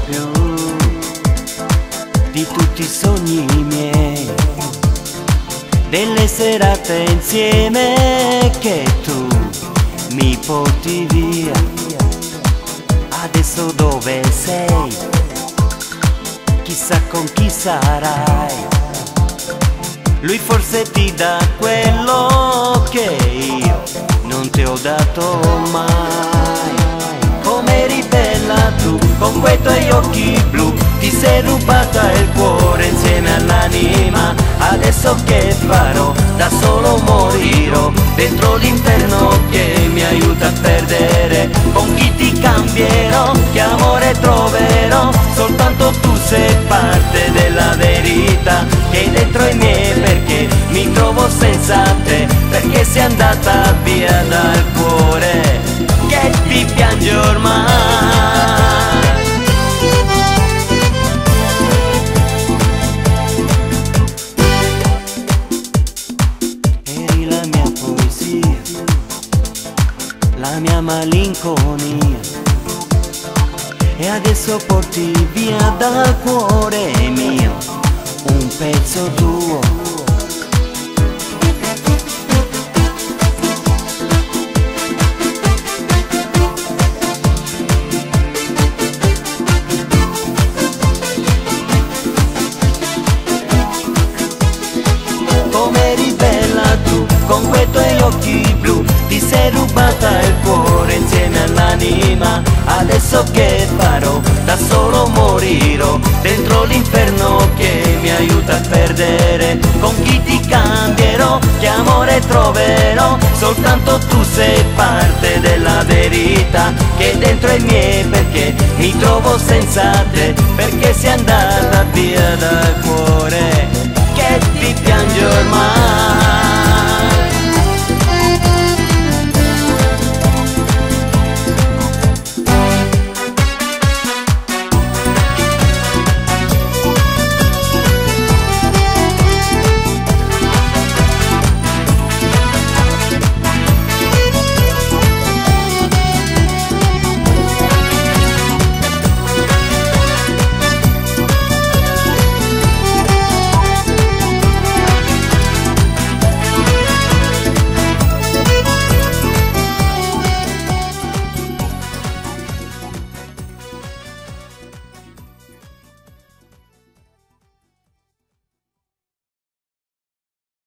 più di tutti i sogni miei, delle serate insieme che tu mi porti via. Adesso dove sei? Chissà con chi sarai. Lui forse ti dà quello che io non ti ho dato mai. Come eri bella tu, con quei tuoi occhi blu, ti sei rubata il cuore insieme all'anima. Adesso che farò? Da solo morirò dentro l'inferno che mi aiuta a perdere. Con chi ti cambierò? Che amore troverò? Soltanto tu sei parte della verità che è dentro i miei, perché mi trovo senza te, perché sei andata via dal cuore che ti piange ormai. Eri la mia poesia, la mia malinconia, e adesso porti via dal cuore mio un pezzo tuo. Come eri bella tu, con quei tuoi occhi blu, ti sei rubata il cuore insieme all'anima. Adesso che farò? Da solo morirò dentro l'inferno che mi aiuta a perdere. Con chi ti cambierò? Che amore troverò? Soltanto tu sei parte della verità che è dentro i miei, perché mi trovo senza te, perché sei andata via dal cuore che ti piange